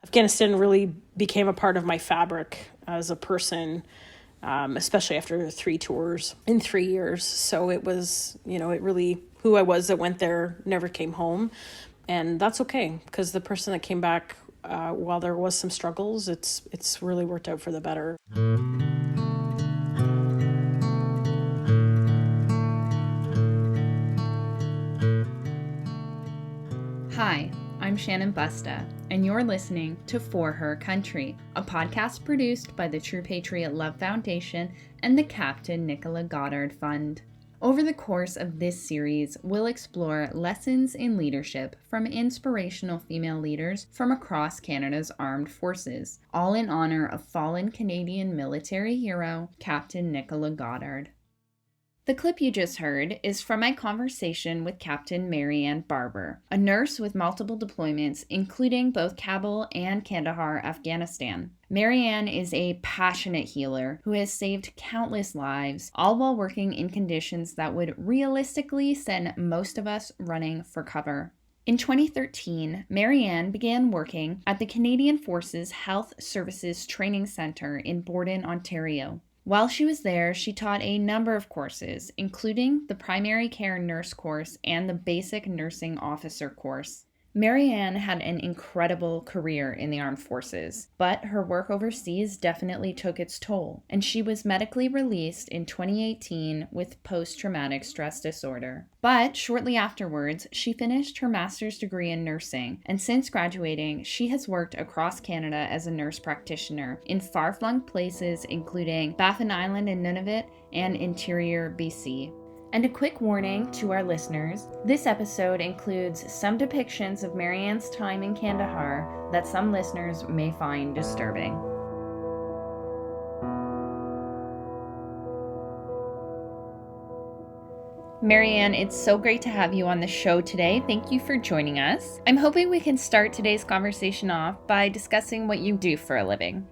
Afghanistan really became a part of my fabric as a person, especially after 3 tours in 3 years. So it was, it really, who I was that went there never came home. And that's okay, because the person that came back, while there was some struggles, it's really worked out for the better. Hi, I'm Shannon Busta, and you're listening to For Her Country, a podcast produced by the True Patriot Love Foundation and the Captain Nicola Goddard Fund. Over the course of this series, we'll explore lessons in leadership from inspirational female leaders from across Canada's armed forces, all in honor of fallen Canadian military hero, Captain Nicola Goddard. The clip you just heard is from my conversation with Captain Mary Ann Barber, a nurse with multiple deployments, including both Kabul and Kandahar, Afghanistan. Mary Ann is a passionate healer who has saved countless lives, all while working in conditions that would realistically send most of us running for cover. In 2013, Mary Ann began working at the Canadian Forces Health Services Training Centre in Borden, Ontario. While she was there, she taught a number of courses, including the Primary Care Nurse course and the Basic Nursing Officer course. Mary Ann had an incredible career in the armed forces, but her work overseas definitely took its toll, and she was medically released in 2018 with post-traumatic stress disorder. But shortly afterwards, she finished her master's degree in nursing, and since graduating, she has worked across Canada as a nurse practitioner in far-flung places including Baffin Island in Nunavut and interior BC. And a quick warning to our listeners, this episode includes some depictions of Mary Ann's time in Kandahar that some listeners may find disturbing. Mary Ann, it's so great to have you on the show today. Thank you for joining us. I'm hoping we can start today's conversation off by discussing what you do for a living.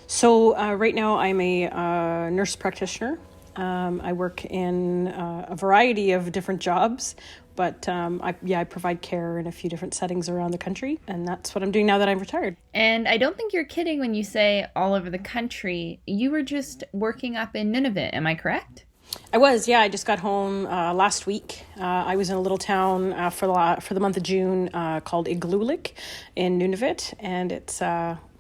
So right now I'm a nurse practitioner. I work in a variety of different jobs, but I provide care in a few different settings around the country, and that's what I'm doing now that I'm retired. And I don't think you're kidding when you say all over the country. You were just working up in Nunavut, am I correct? I was, yeah. I just got home last week. I was in a little town for the month of June called Igloolik in Nunavut, and it's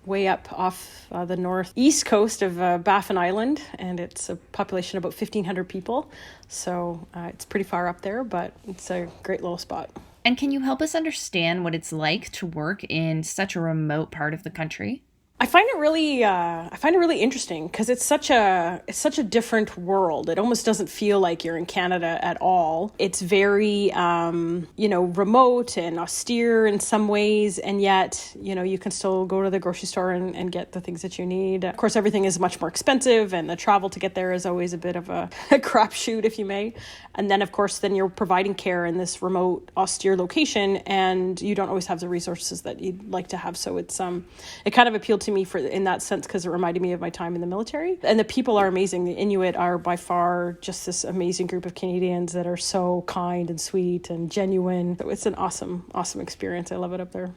way up off the northeast coast of Baffin Island, and it's a population of about 1,500 people. So it's pretty far up there, but it's a great little spot. And can you help us understand what it's like to work in such a remote part of the country? I find it really interesting because it's such a different world. It almost doesn't feel like you're in Canada at all. It's very, remote and austere in some ways. And yet, you can still go to the grocery store and get the things that you need. Of course, everything is much more expensive, and the travel to get there is always a bit of a crapshoot, if you may. And then, of course, you're providing care in this remote, austere location, and you don't always have the resources that you'd like to have. So it kind of appealed to me in that sense because it reminded me of my time in the military. And the people are amazing. The Inuit are by far just this amazing group of Canadians that are so kind and sweet and genuine. So it's an awesome experience. I love it up there.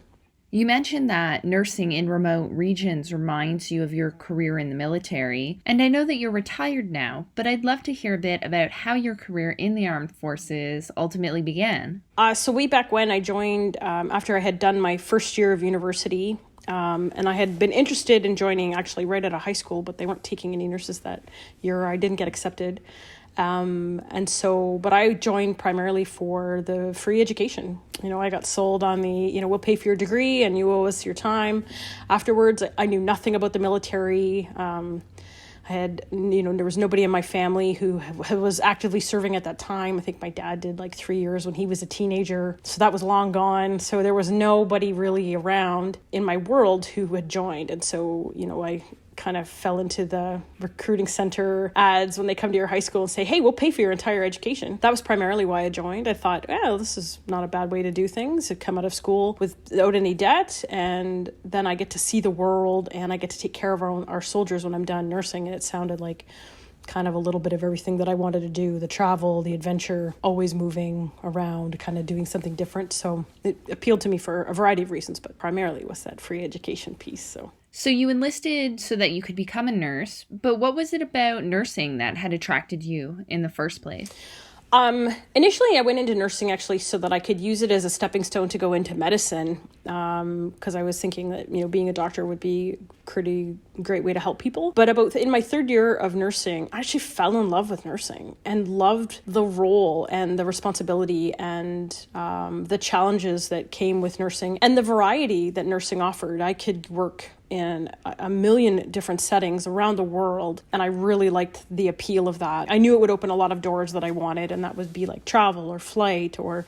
You mentioned that nursing in remote regions reminds you of your career in the military, and I know that you're retired now, but I'd love to hear a bit about how your career in the armed forces ultimately began. So way back when I joined, after I had done my first year of university, and I had been interested in joining actually right out of high school, but they weren't taking any nurses that year. I didn't get accepted. But I joined primarily for the free education. I got sold on we'll pay for your degree and you owe us your time. Afterwards, I knew nothing about the military. There was nobody in my family who was actively serving at that time. I think my dad did like 3 years when he was a teenager. So that was long gone. So there was nobody really around in my world who had joined. And so, I kind of fell into the recruiting center ads when they come to your high school and say, hey, we'll pay for your entire education. That was primarily why I joined. I thought, this is not a bad way to do things. I come out of school without any debt, and then I get to see the world, and I get to take care of our soldiers when I'm done nursing. And it sounded like kind of a little bit of everything that I wanted to do, the travel, the adventure, always moving around, kind of doing something different. So it appealed to me for a variety of reasons, but primarily was that free education piece. So you enlisted so that you could become a nurse, but what was it about nursing that had attracted you in the first place? Initially I went into nursing actually so that I could use it as a stepping stone to go into medicine. Cause I was thinking that, being a doctor would be pretty great way to help people. But in my third year of nursing, I actually fell in love with nursing and loved the role and the responsibility and, the challenges that came with nursing and the variety that nursing offered. I could work in a million different settings around the world. And I really liked the appeal of that. I knew it would open a lot of doors that I wanted, and that would be like travel or flight or,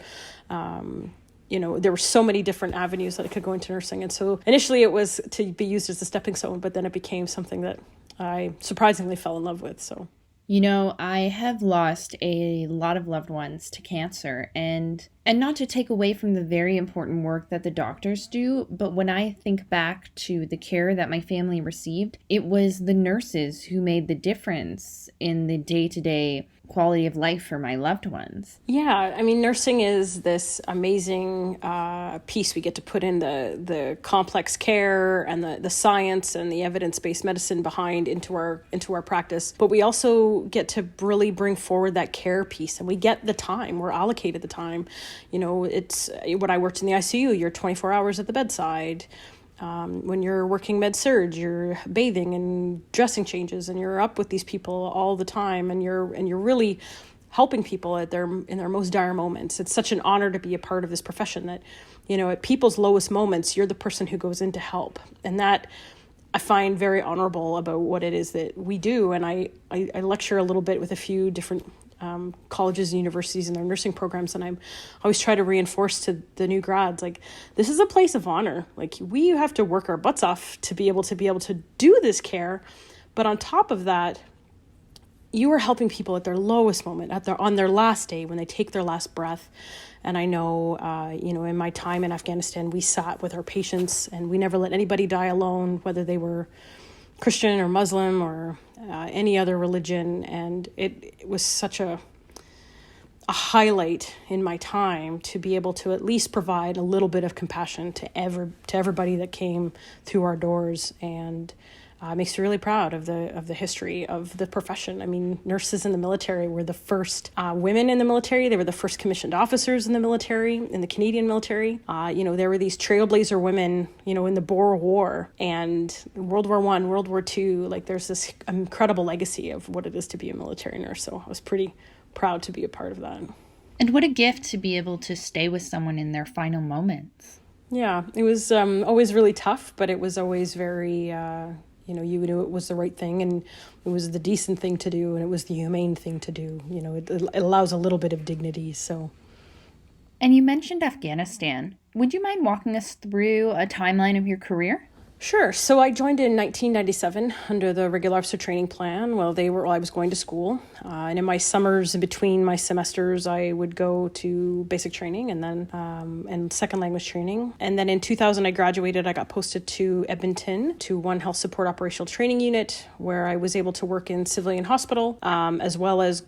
there were so many different avenues that I could go into nursing. And so initially it was to be used as a stepping stone, but then it became something that I surprisingly fell in love with. So. I have lost a lot of loved ones to cancer, and not to take away from the very important work that the doctors do, but when I think back to the care that my family received, it was the nurses who made the difference in the day-to-day quality of life for my loved ones. Yeah, I mean, nursing is this amazing piece we get to put in the complex care and the science and the evidence-based medicine behind into our practice. But we also get to really bring forward that care piece, and we get the time. We're allocated the time. It's when I worked in the ICU, you're 24 hours at the bedside. When you're working med surg, you're bathing and dressing changes, and you're up with these people all the time, and you're really helping people in their most dire moments. It's such an honor to be a part of this profession that, at people's lowest moments, you're the person who goes in to help, and that I find very honorable about what it is that we do. And I lecture a little bit with a few different colleges and universities and their nursing programs, and I always try to reinforce to the new grads, like, this is a place of honor. Like, we have to work our butts off to be able to do this care, but on top of that, you are helping people at their lowest moment, on their last day, when they take their last breath. And I know, in my time in Afghanistan, we sat with our patients, and we never let anybody die alone, whether they were Christian or Muslim or any other religion. And it was such a highlight in my time to be able to at least provide a little bit of compassion to everybody that came through our doors. And makes me really proud of the history of the profession. I mean, nurses in the military were the first women in the military. They were the first commissioned officers in the military, in the Canadian military. There were these trailblazer women, in the Boer War and World War I, World War II. Like, there's this incredible legacy of what it is to be a military nurse. So I was pretty proud to be a part of that. And what a gift to be able to stay with someone in their final moments. Yeah, it was always really tough, but it was always very... you knew it was the right thing, and it was the decent thing to do, and it was the humane thing to do. It allows a little bit of dignity, so. And you mentioned Afghanistan. Would you mind walking us through a timeline of your career? Sure. So I joined in 1997 under the regular officer training plan while I was going to school. And in my summers, in between my semesters, I would go to basic training and then and second language training. And then in 2000, I graduated. I got posted to Edmonton to One Health Support Operational Training Unit, where I was able to work in civilian hospital, as well as,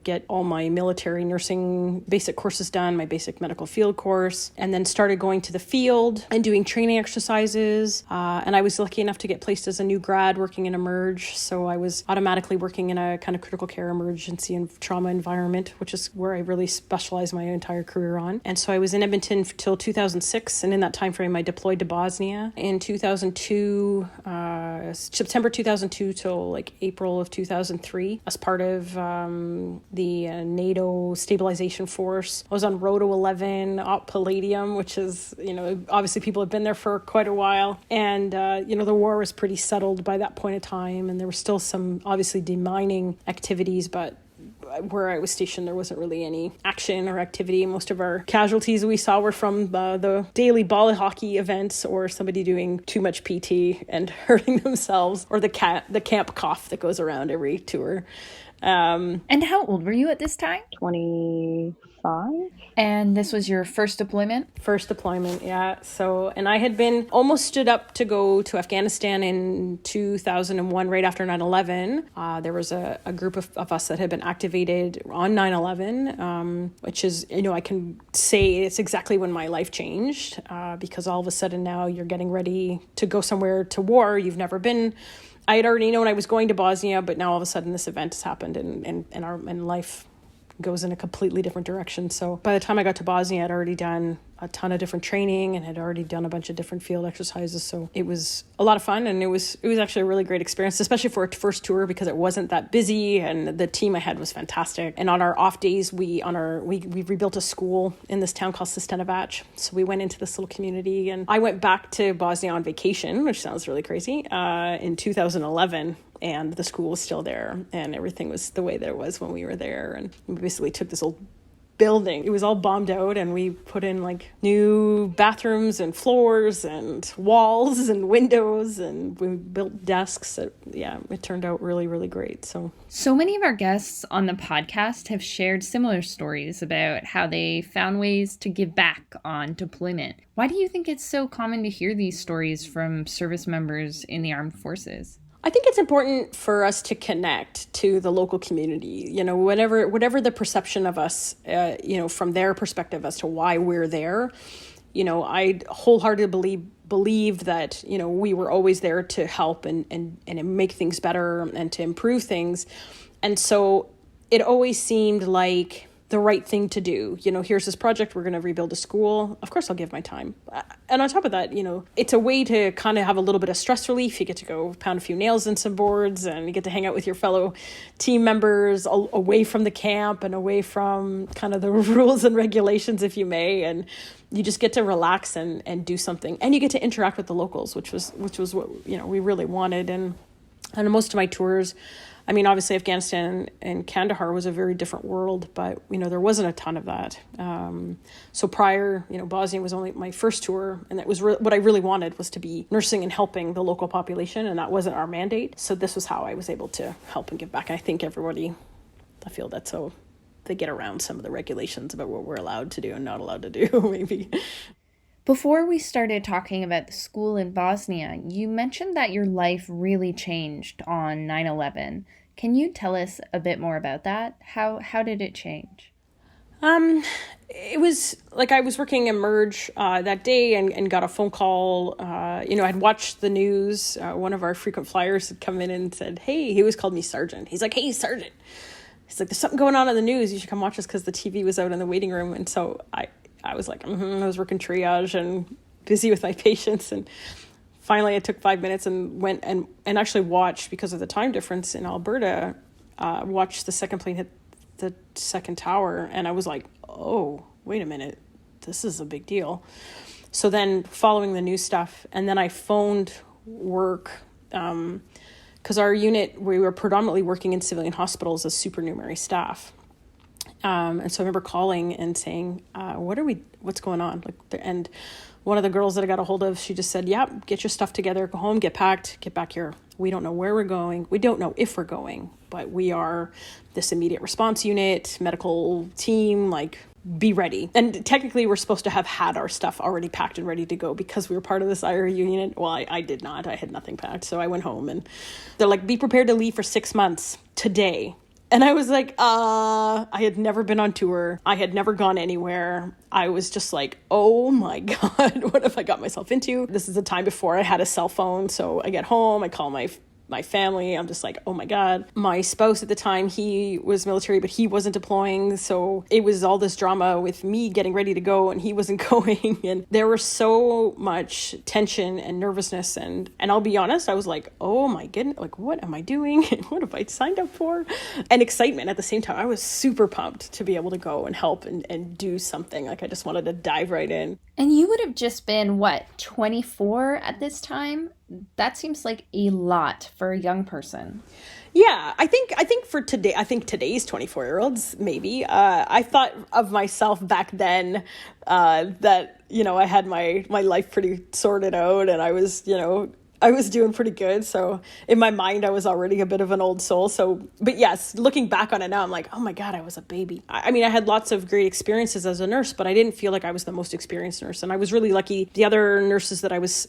get all my military nursing basic courses done, my basic medical field course, and then started going to the field and doing training exercises. And I was lucky enough to get placed as a new grad working in Emerge. So I was automatically working in a kind of critical care emergency and trauma environment, which is where I really specialized my entire career on. And so I was in Edmonton till 2006. And in that time frame, I deployed to Bosnia in 2002, September 2002 till like April of 2003 as part of the NATO stabilization force. I was on Roto 11, Op Palladium, which is, obviously people have been there for quite a while. And, the war was pretty settled by that point in time. And there were still some, obviously, demining activities, but where I was stationed, there wasn't really any action or activity. Most of our casualties we saw were from the daily ball hockey events or somebody doing too much PT and hurting themselves, or the camp cough that goes around every tour. And how old were you at this time? 25. And this was your first deployment? First deployment, yeah. So, and I had been almost stood up to go to Afghanistan in 2001, right after 9/11. There was a group of us that had been activated on 9/11, which is, I can say it's exactly when my life changed, because all of a sudden now you're getting ready to go somewhere to war you've never been. I had already known I was going to Bosnia, but now all of a sudden this event has happened and life goes in a completely different direction. So by the time I got to Bosnia, I'd already done a ton of different training and had already done a bunch of different field exercises. So it was a lot of fun, and it was actually a really great experience, especially for a first tour, because it wasn't that busy and the team I had was fantastic. And on our off days, we rebuilt a school in this town called Nunavut. So we went into this little community, and I went back to Bosnia on vacation, which sounds really crazy, in 2011. And the school was still there, and everything was the way that it was when we were there. And we basically took this old building. It was all bombed out, and we put in like new bathrooms and floors and walls and windows, and we built desks. It turned out really, really great. So many of our guests on the podcast have shared similar stories about how they found ways to give back on deployment. Why do you think it's so common to hear these stories from service members in the armed forces? I think it's important for us to connect to the local community, whatever the perception of us, from their perspective as to why we're there. I wholeheartedly believe that, we were always there to help and make things better and to improve things. And so it always seemed like the right thing to do. Here's this project, we're going to rebuild a school. Of course, I'll give my time. And on top of that, it's a way to kind of have a little bit of stress relief. You get to go pound a few nails in some boards, and you get to hang out with your fellow team members away from the camp and away from kind of the rules and regulations, if you may. And you just get to relax and do something. And you get to interact with the locals, which was what, we really wanted. And on most of my tours, obviously Afghanistan and Kandahar was a very different world, but, there wasn't a ton of that. So prior, Bosnia was only my first tour, and that was what I really wanted was to be nursing and helping the local population, and that wasn't our mandate. So this was how I was able to help and give back. And I think I feel that's how they get around some of the regulations about what we're allowed to do and not allowed to do, maybe. Before we started talking about the school in Bosnia, you mentioned that your life really changed on 9/11. Can you tell us a bit more about that? How did it change? It was like I was working Emerge that day and got a phone call. I'd watched the news. One of our frequent flyers had come in and said, "Hey," he always called me Sergeant. He's like, "Hey, Sergeant." He's like, "There's something going on in the news. You should come watch us," because the TV was out in the waiting room. And so I was like, I was working triage and busy with my patients. And finally I took 5 minutes and went and actually watched, because of the time difference in Alberta, watched the second plane hit the second tower. And I was like, oh, wait a minute, this is a big deal. So then following the news stuff, and then I phoned work, because our unit, we were predominantly working in civilian hospitals as supernumerary staff. And so I remember calling and saying, what's going on? And one of the girls that I got a hold of, she just said, yeah, get your stuff together, go home, get packed, get back here. We don't know where we're going. We don't know if we're going, but we are this immediate response unit, medical team, be ready. And technically we're supposed to have had our stuff already packed and ready to go, because we were part of this IRU unit. Well, I did not. I had nothing packed. So I went home, and they're like, be prepared to leave for 6 months today. And I was like, I had never been on tour. I had never gone anywhere. I was just like, oh my God, what have I got myself into? This is the time before I had a cell phone. So I get home, I call my family. I'm just like, oh my God. My spouse at the time, he was military, but he wasn't deploying. So it was all this drama with me getting ready to go and he wasn't going. And there was so much tension and nervousness. And I'll be honest, I was like, oh my goodness, what am I doing? What have I signed up for? And excitement at the same time. I was super pumped to be able to go and help and do something. I just wanted to dive right in. And you would have just been, 24 at this time? That seems like a lot for a young person. Yeah, I think for today, today's 24-year-olds, maybe. I thought of myself back then that, I had my life pretty sorted out, and I was, I was doing pretty good. So in my mind, I was already a bit of an old soul. So, but yes, looking back on it now, I'm like, oh my God, I was a baby. I mean, I had lots of great experiences as a nurse, but I didn't feel like I was the most experienced nurse. And I was really lucky. The other nurses that I was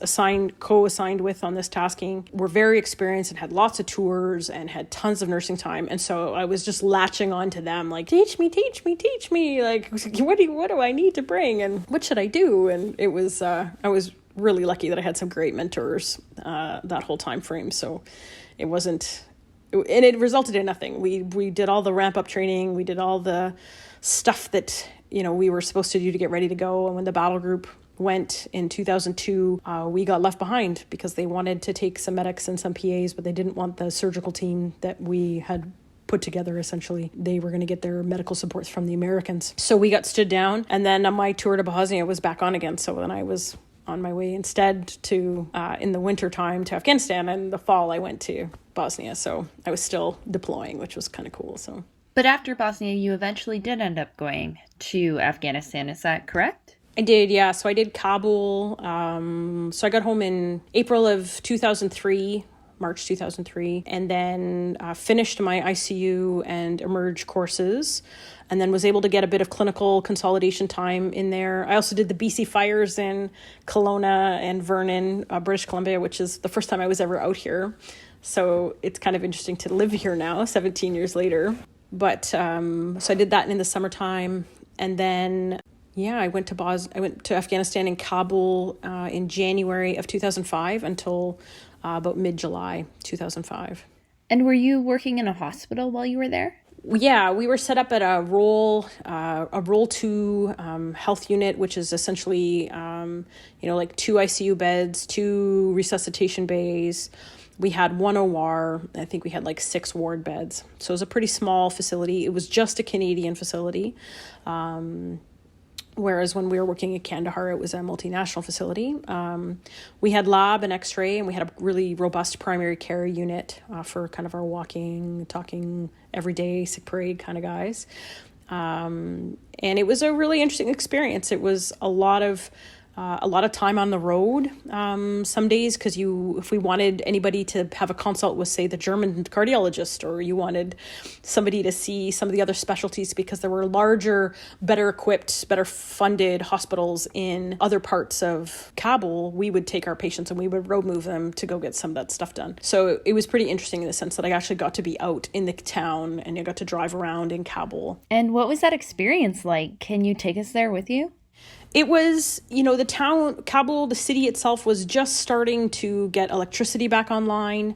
co-assigned with on this tasking were very experienced and had lots of tours and had tons of nursing time. And so I was just latching on to them, like, teach me. Like, what do I need to bring? And what should I do? And it was, I was really lucky that I had some great mentors that whole time frame. So it wasn't, and it resulted in nothing. We did all the ramp up training. We did all the stuff that, we were supposed to do to get ready to go. And when the battle group went in 2002, we got left behind because they wanted to take some medics and some PAs, but they didn't want the surgical team that we had put together. Essentially, they were going to get their medical supports from the Americans. So we got stood down, and then on my tour to Bosnia was back on again. So then I was on my way instead to, in the winter time, to Afghanistan, and the fall I went to Bosnia. So I was still deploying, which was kind of cool. So, but after Bosnia, you eventually did end up going to Afghanistan. Is that correct? I did, yeah. So I did Kabul. So I got home in April of 2003. March 2003, and then finished my ICU and Emerge courses, and then was able to get a bit of clinical consolidation time in there. I also did the BC fires in Kelowna and Vernon, British Columbia, which is the first time I was ever out here. So it's kind of interesting to live here now, 17 years later. But so I did that in the summertime, and then I went to Afghanistan in Kabul in January of 2005 until about mid-July 2005. And were you working in a hospital while you were there? Yeah, we were set up at a Role 2 health unit, which is essentially, like 2 ICU beds, 2 resuscitation bays. We had 1 OR. I think we had like 6 ward beds. So it was a pretty small facility. It was just a Canadian facility. Whereas when we were working at Kandahar, it was a multinational facility. We had lab and x-ray, and we had a really robust primary care unit for kind of our walking, talking, everyday sick parade kind of guys. And it was a really interesting experience. It was a lot of time on the road some days, because if we wanted anybody to have a consult with, say, the German cardiologist, or you wanted somebody to see some of the other specialties, because there were larger, better equipped, better funded hospitals in other parts of Kabul, we would take our patients and we would road move them to go get some of that stuff done. So it was pretty interesting in the sense that I actually got to be out in the town and I got to drive around in Kabul. And what was that experience like? Can you take us there with you? It was, the town, Kabul, the city itself was just starting to get electricity back online.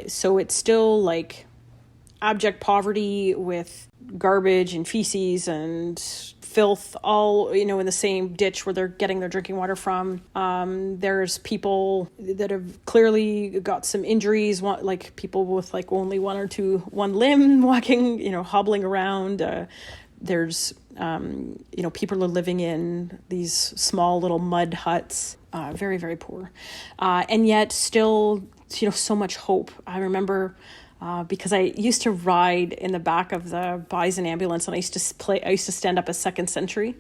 So it's still like abject poverty with garbage and feces and filth all, in the same ditch where they're getting their drinking water from. There's people that have clearly got some injuries, like people with like only one limb walking, hobbling around. There's, people are living in these small little mud huts, very, very poor. And yet still, so much hope. I remember, because I used to ride in the back of the Bison ambulance, and I used to stand up as second sentry,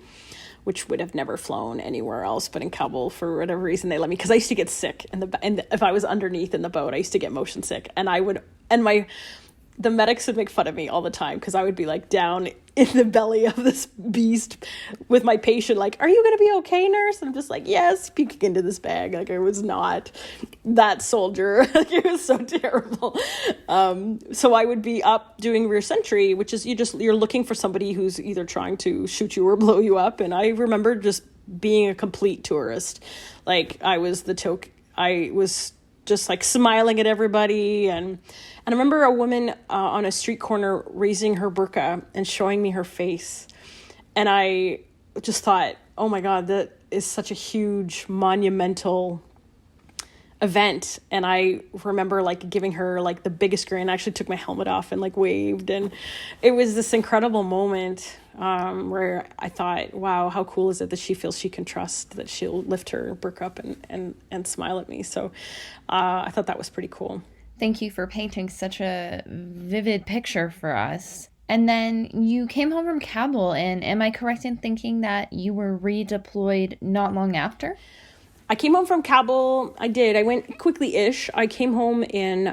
which would have never flown anywhere else but in Kabul. For whatever reason they let me, because I used to get sick, and if I was underneath in the boat, I used to get motion sick, and the medics would make fun of me all the time because I would be like down in the belly of this beast with my patient, like, "Are you going to be okay, nurse?" And I'm just like, "Yes," puking into this bag. Like, I was not that soldier. It was so terrible. So I would be up doing rear sentry, which is you're looking for somebody who's either trying to shoot you or blow you up. And I remember just being a complete tourist. Like, I was just like smiling at everybody. And I remember a woman on a street corner raising her burqa and showing me her face. And I just thought, oh my God, that is such a huge, monumental event. And I remember like giving her like the biggest grin. I actually took my helmet off and like waved. And it was this incredible moment where I thought, wow, how cool is it that she feels she can trust that she'll lift her burqa up and smile at me. So I thought that was pretty cool. Thank you for painting such a vivid picture for us. And then you came home from Kabul, and am I correct in thinking that you were redeployed not long after? I came home from Kabul. I did. I went quickly-ish. I came home in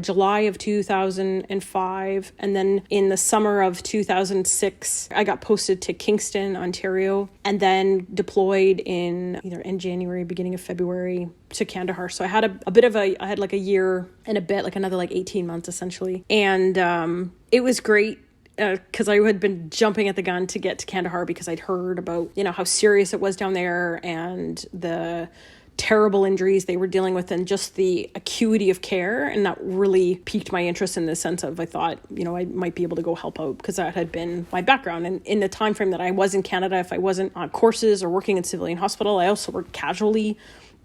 July of 2005. And then in the summer of 2006, I got posted to Kingston, Ontario, and then deployed in either end January, beginning of February to Kandahar. So I had I had like a year and a bit, like another like 18 months essentially. And it was great. Because I had been jumping at the gun to get to Kandahar because I'd heard about, how serious it was down there and the terrible injuries they were dealing with and just the acuity of care. And that really piqued my interest in the sense of, I thought, I might be able to go help out because that had been my background. And in the time frame that I was in Canada, if I wasn't on courses or working in civilian hospital, I also worked casually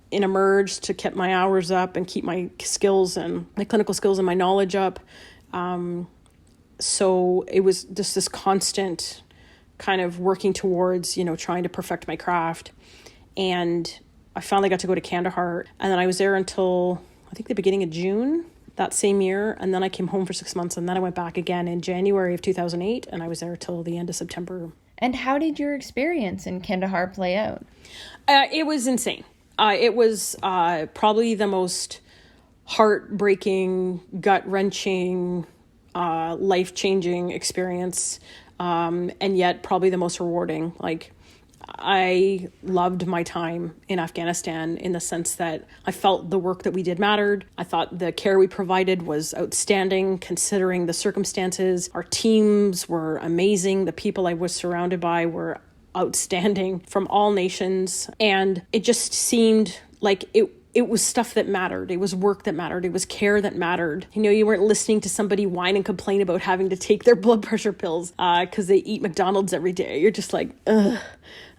in Emerge to keep my hours up and keep my skills and my clinical skills and my knowledge up. So it was just this constant kind of working towards, trying to perfect my craft. And I finally got to go to Kandahar. And then I was there until, I think, the beginning of June that same year. And then I came home for 6 months. And then I went back again in January of 2008. And I was there till the end of September. And how did your experience in Kandahar play out? It was insane. It was probably the most heartbreaking, gut-wrenching, life-changing experience, and yet probably the most rewarding. Like, I loved my time in Afghanistan in the sense that I felt the work that we did mattered. I thought the care we provided was outstanding considering the circumstances. Our teams were amazing. The people I was surrounded by were outstanding from all nations. And it just seemed like it was stuff that mattered. It was work that mattered. It was care that mattered. You weren't listening to somebody whine and complain about having to take their blood pressure pills because they eat McDonald's every day. You're just like, ugh.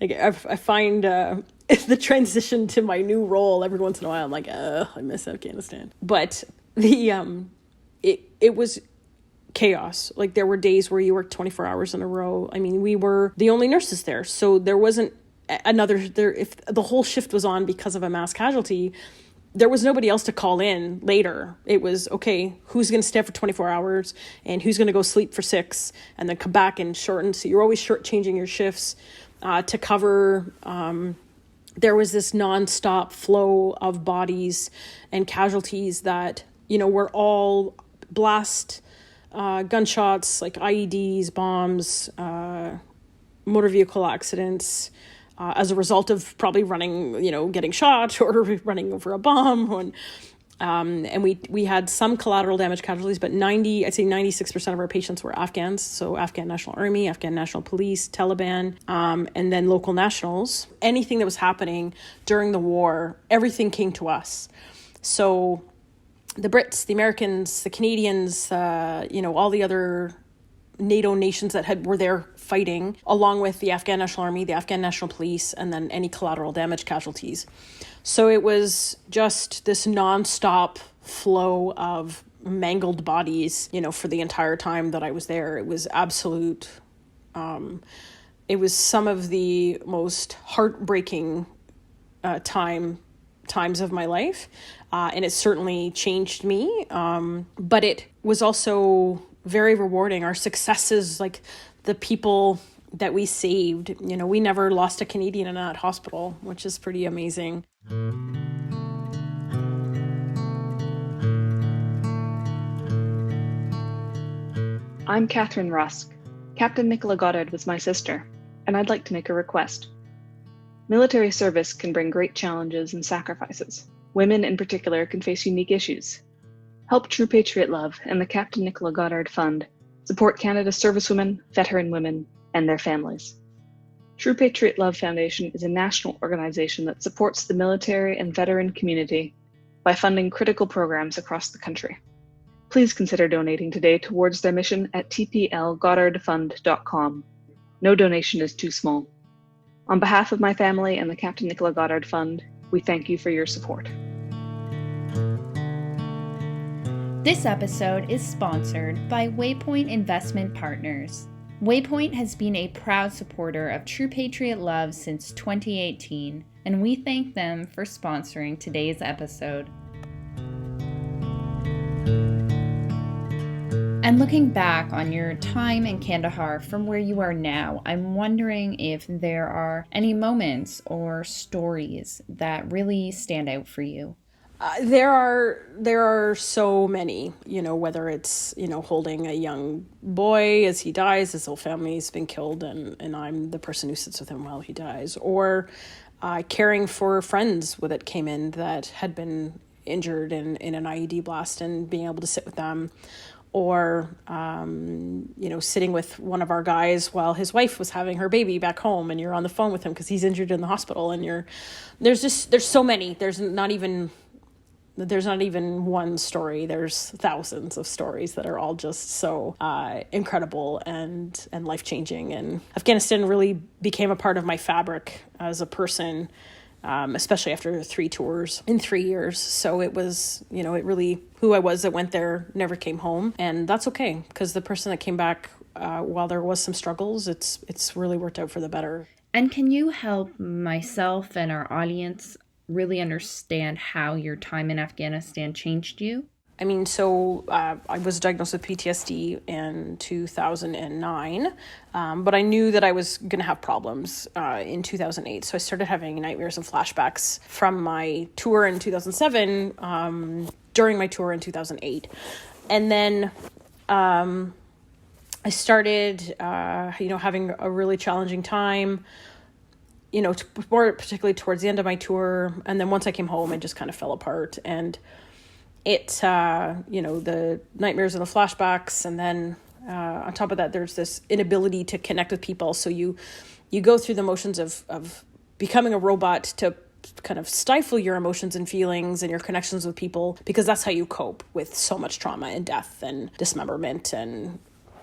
Like I find the transition to my new role every once in a while. I'm like, ugh, I miss Afghanistan. But it was chaos. Like there were days where you worked 24 hours in a row. I mean, we were the only nurses there, so there wasn't if the whole shift was on because of a mass casualty, there was nobody else to call in later. It was, okay, who's going to stay for 24 hours and who's going to go sleep for 6 and then come back and shorten. So you're always changing your shifts to cover. There was this nonstop flow of bodies and casualties that, were all blast, gunshots, like IEDs, bombs, motor vehicle accidents, as a result of probably running, getting shot or running over a bomb. And we had some collateral damage casualties, but I'd say 96% of our patients were Afghans. So Afghan National Army, Afghan National Police, Taliban, and then local nationals. Anything that was happening during the war, everything came to us. So the Brits, the Americans, the Canadians, all the other NATO nations that were there fighting, along with the Afghan National Army, the Afghan National Police, and then any collateral damage casualties. So it was just this nonstop flow of mangled bodies, for the entire time that I was there. It was absolute. It was some of the most heartbreaking times of my life, and it certainly changed me. But it was also very rewarding. Our successes, like the people that we saved, we never lost a Canadian in that hospital, which is pretty amazing. I'm Catherine Rusk. Captain Nicola Goddard was my sister, and I'd like to make a request. Military service can bring great challenges and sacrifices. Women in particular can face unique issues. Help True Patriot Love and the Captain Nicola Goddard Fund support Canada's servicewomen, veteran women, and their families. True Patriot Love Foundation is a national organization that supports the military and veteran community by funding critical programs across the country. Please consider donating today towards their mission at tplgoddardfund.com. No donation is too small. On behalf of my family and the Captain Nicola Goddard Fund, we thank you for your support. This episode is sponsored by Waypoint Investment Partners. Waypoint has been a proud supporter of True Patriot Love since 2018, and we thank them for sponsoring today's episode. And looking back on your time in Kandahar from where you are now, I'm wondering if there are any moments or stories that really stand out for you. There are so many, whether it's, holding a young boy as he dies, his whole family's been killed, and I'm the person who sits with him while he dies, or caring for friends that came in that had been injured in an IED blast and being able to sit with them, or, sitting with one of our guys while his wife was having her baby back home and you're on the phone with him because he's injured in the hospital, and there's so many. There's not even one story. There's thousands of stories that are all just so incredible and life-changing. And Afghanistan really became a part of my fabric as a person, especially after 3 tours in 3 years. So it was, it really, who I was that went there never came home. And that's okay, because the person that came back while there was some struggles, it's really worked out for the better. And can you help myself and our audience really understand how your time in Afghanistan changed you? I mean, so I was diagnosed with PTSD in 2009, but I knew that I was going to have problems in 2008. So I started having nightmares and flashbacks from my tour in 2007, during my tour in 2008. And then I started, having a really challenging time, more particularly towards the end of my tour. And then once I came home, it just kind of fell apart. And it, the nightmares and the flashbacks. And then on top of that, there's this inability to connect with people. So you go through the motions of becoming a robot to kind of stifle your emotions and feelings and your connections with people, because that's how you cope with so much trauma and death and dismemberment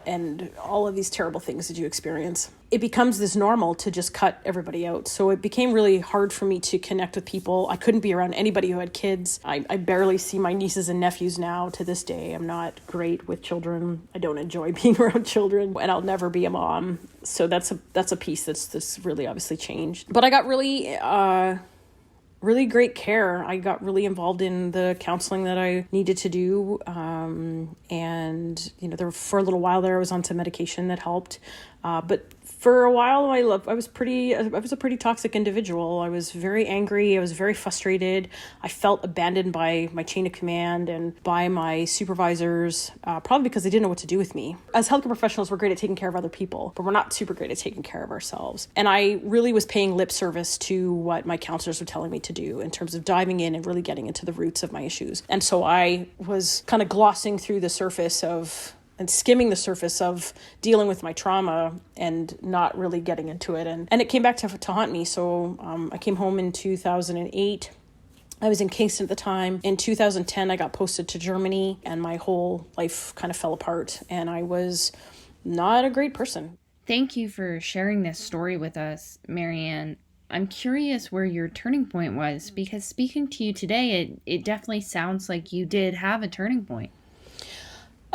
and all of these terrible things that you experience. It becomes this normal to just cut everybody out. So it became really hard for me to connect with people. I couldn't be around anybody who had kids. I barely see my nieces and nephews now to this day. I'm not great with children. I don't enjoy being around children, and I'll never be a mom. So that's a piece that's really obviously changed. But I got really great care. I got really involved in the counseling that I needed to do. And, for a little while there, I was on some medication that helped. But for a while, I was a pretty toxic individual. I was very angry. I was very frustrated. I felt abandoned by my chain of command and by my supervisors, probably because they didn't know what to do with me. As healthcare professionals, we're great at taking care of other people, but we're not super great at taking care of ourselves. And I really was paying lip service to what my counselors were telling me to do in terms of diving in and really getting into the roots of my issues. And so I was kind of glossing through the surface and skimming the surface of dealing with my trauma and not really getting into it. And it came back to haunt me. So I came home in 2008. I was in Kingston at the time. In 2010, I got posted to Germany, and my whole life kind of fell apart. And I was not a great person. Thank you for sharing this story with us, Mary Ann. I'm curious where your turning point was, because speaking to you today, it definitely sounds like you did have a turning point.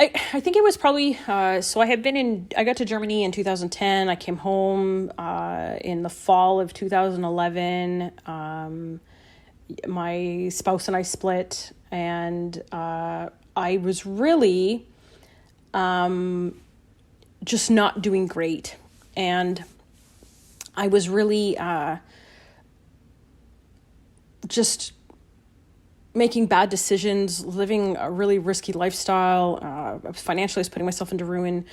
I think it was probably, so I got to Germany in 2010. I came home in the fall of 2011. My spouse and I split, and I was really just not doing great. And I was really just making bad decisions, living a really risky lifestyle. Financially, I was putting myself into ruin.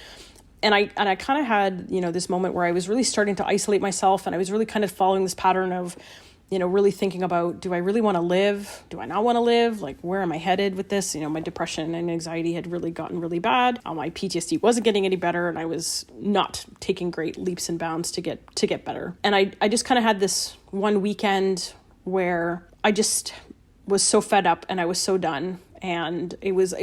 And I kind of had, this moment where I was really starting to isolate myself, and I was really kind of following this pattern of, really thinking about, do I really want to live? Do I not want to live? Like, where am I headed with this? My depression and anxiety had really gotten really bad. My PTSD wasn't getting any better, and I was not taking great leaps and bounds to get better. And I just kind of had this one weekend where I just was so fed up and I was so done. And it was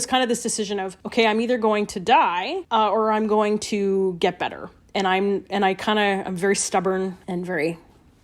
kind of this decision of, okay, I'm either going to die or I'm going to get better. And I'm very stubborn and very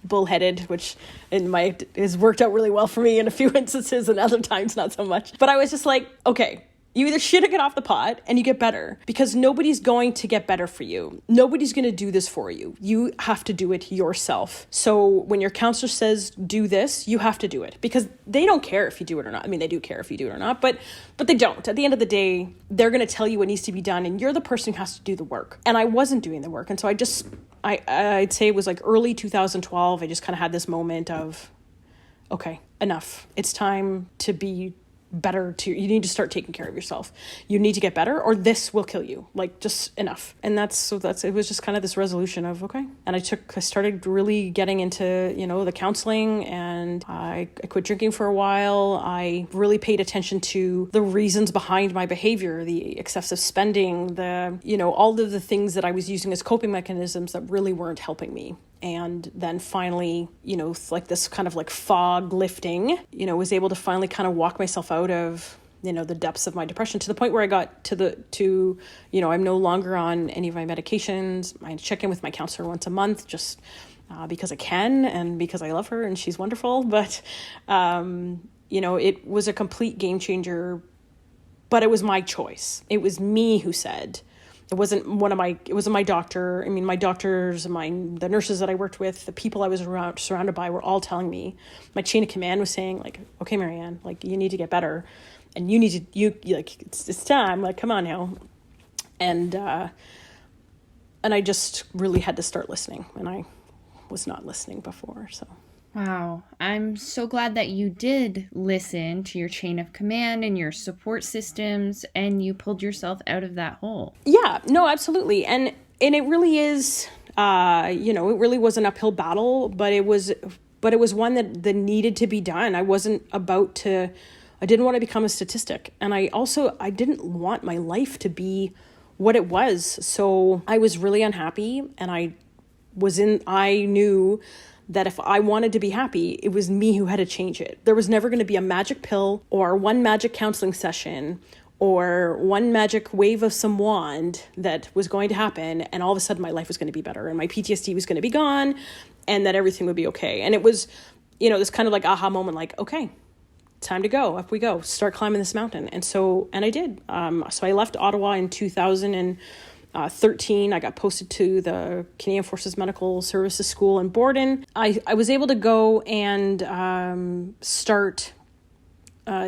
bullheaded, which has worked out really well for me in a few instances, and other times not so much. But I was just like, okay, You either shit or get off the pot and you get better, because nobody's going to get better for you. Nobody's going to do this for you. You have to do it yourself. So when your counselor says do this, you have to do it, because they don't care if you do it or not. I mean, they do care if you do it or not, but they don't. At the end of the day, they're going to tell you what needs to be done, and you're the person who has to do the work. And I wasn't doing the work. And so I'd say it was like early 2012. I just kind of had this moment of, okay, enough. It's time to be better. You need to start taking care of yourself. You need to get better, or this will kill you. Like, just enough. And it was just kind of this resolution of, okay. And I started really getting into, the counseling, and I quit drinking for a while. I really paid attention to the reasons behind my behavior, the excessive spending, all of the things that I was using as coping mechanisms that really weren't helping me. And then finally, like this kind of like fog lifting, was able to finally kind of walk myself out of, the depths of my depression, to the point where I got I'm no longer on any of my medications. I check in with my counselor once a month, just because I can and because I love her and she's wonderful. But, it was a complete game changer, but it was my choice. It was me who said. It wasn't my doctor. I mean, my doctors, the nurses that I worked with, the people I was surrounded by were all telling me. My chain of command was saying, like, okay, Mary Ann, like, you need to get better, and it's time, like, come on now. And I just really had to start listening, and I was not listening before, so. Wow. I'm so glad that you did listen to your chain of command and your support systems, and you pulled yourself out of that hole. Yeah, no, absolutely. And it really is, it really was an uphill battle, but it was one that needed to be done. I didn't want to become a statistic. And I didn't want my life to be what it was. So I was really unhappy, and I knew that if I wanted to be happy, it was me who had to change it. There was never going to be a magic pill or one magic counseling session or one magic wave of some wand that was going to happen, and all of a sudden my life was going to be better and my PTSD was going to be gone and that everything would be okay. And it was, this kind of like aha moment, like, okay, time to go, up we go, start climbing this mountain. And I did. So I left Ottawa in 2013. I got posted to the Canadian Forces Medical Services School in Borden. I was able to go and start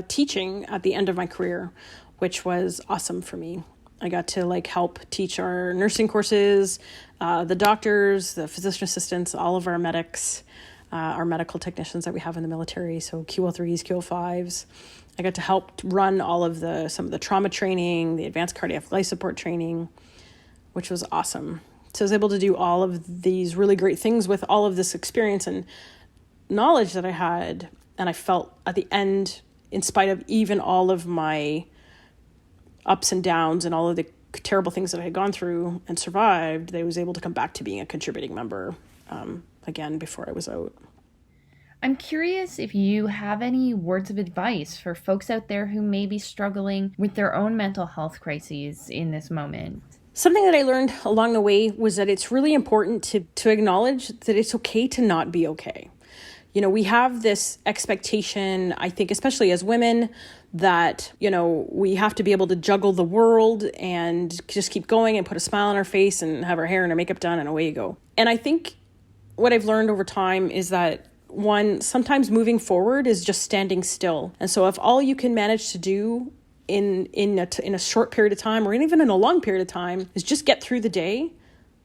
teaching at the end of my career, which was awesome for me. I got to help teach our nursing courses, the doctors, the physician assistants, all of our medics, our medical technicians that we have in the military, so QL3s, QL5s. I got to help run some of the trauma training, the advanced cardiac life support training, which was awesome. So I was able to do all of these really great things with all of this experience and knowledge that I had. And I felt at the end, in spite of even all of my ups and downs and all of the terrible things that I had gone through and survived, that I was able to come back to being a contributing member again before I was out. I'm curious if you have any words of advice for folks out there who may be struggling with their own mental health crises in this moment. Something that I learned along the way was that it's really important to acknowledge that it's okay to not be okay. We have this expectation, I think, especially as women, that, we have to be able to juggle the world and just keep going and put a smile on our face and have our hair and our makeup done and away you go. And I think what I've learned over time is that, one, sometimes moving forward is just standing still. And so if all you can manage to do in a short period of time, or even in a long period of time, is just get through the day,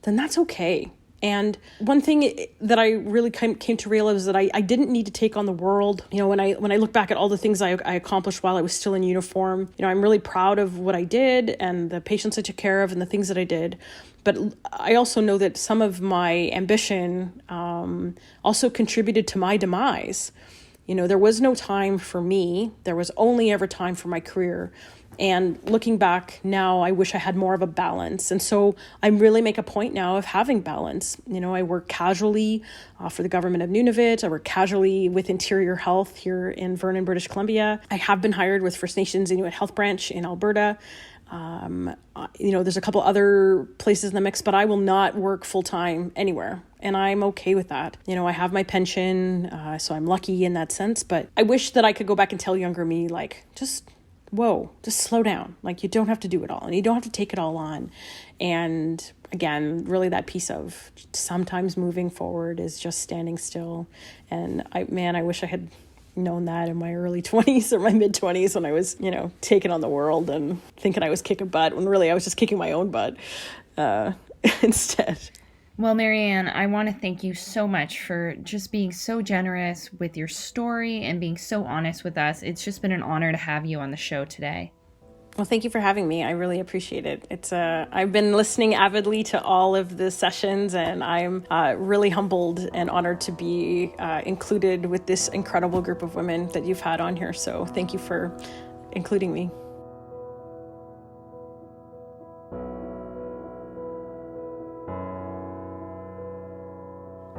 then that's okay. And one thing that I really came to realize is that I didn't need to take on the world. When I look back at all the things I accomplished while I was still in uniform, I'm really proud of what I did and the patients I took care of and the things that I did. But I also know that some of my ambition also contributed to my demise. There was no time for me. There was only ever time for my career. And looking back now, I wish I had more of a balance. And so I really make a point now of having balance. I work casually for the government of Nunavut. I work casually with Interior Health here in Vernon, British Columbia. I have been hired with First Nations Inuit Health Branch in Alberta. There's a couple other places in the mix, but I will not work full-time anywhere. And I'm okay with that. I have my pension, so I'm lucky in that sense. But I wish that I could go back and tell younger me, just whoa, just slow down. Like, you don't have to do it all, and you don't have to take it all on. And again, really that piece of sometimes moving forward is just standing still. And I wish I had known that in my early 20s or my mid 20s when I was, taking on the world and thinking I was kicking butt, when really I was just kicking my own butt instead. Well, Mary Ann, I want to thank you so much for just being so generous with your story and being so honest with us. It's just been an honor to have you on the show today. Well, thank you for having me. I really appreciate it. I've been listening avidly to all of the sessions, and I'm really humbled and honored to be included with this incredible group of women that you've had on here. So thank you for including me.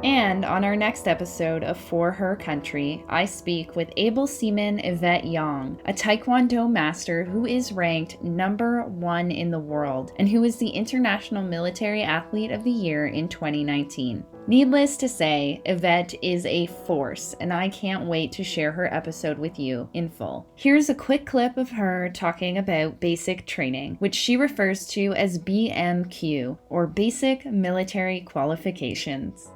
And on our next episode of For Her Country, I speak with able seaman Yvette Yang, a Taekwondo master who is ranked #1 in the world and who is the International Military Athlete of the Year in 2019. Needless to say, Yvette is a force, and I can't wait to share her episode with you in full. Here's a quick clip of her talking about basic training, which she refers to as BMQ, or Basic Military Qualifications.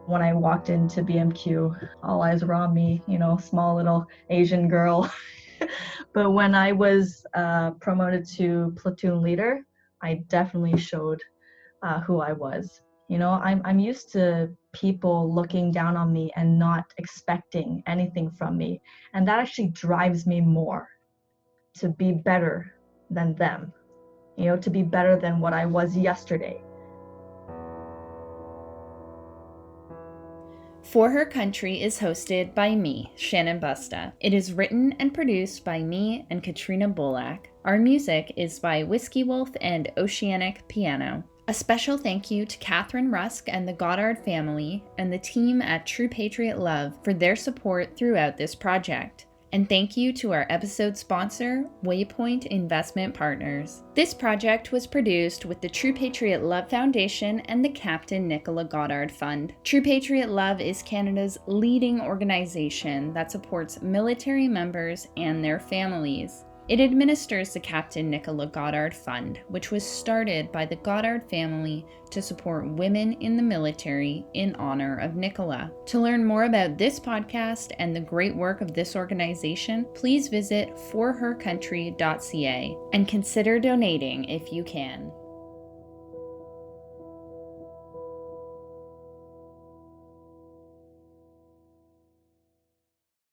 When I walked into BMQ, all eyes were on me, small little Asian girl. But when I was promoted to platoon leader, I definitely showed who I was. I'm used to people looking down on me and not expecting anything from me. And that actually drives me more to be better than them, to be better than what I was yesterday. For Her Country is hosted by me, Shannon Busta. It is written and produced by me and Katrina Bulak. Our music is by Whiskey Wolf and Oceanic Piano. A special thank you to Catherine Rusk and the Goddard family and the team at True Patriot Love for their support throughout this project. And thank you to our episode sponsor, Waypoint Investment Partners. This project was produced with the True Patriot Love Foundation and the Captain Nicola Goddard Fund. True Patriot Love is Canada's leading organization that supports military members and their families. It administers the Captain Nicola Goddard Fund, which was started by the Goddard family to support women in the military in honor of Nicola. To learn more about this podcast and the great work of this organization, please visit forhercountry.ca and consider donating if you can.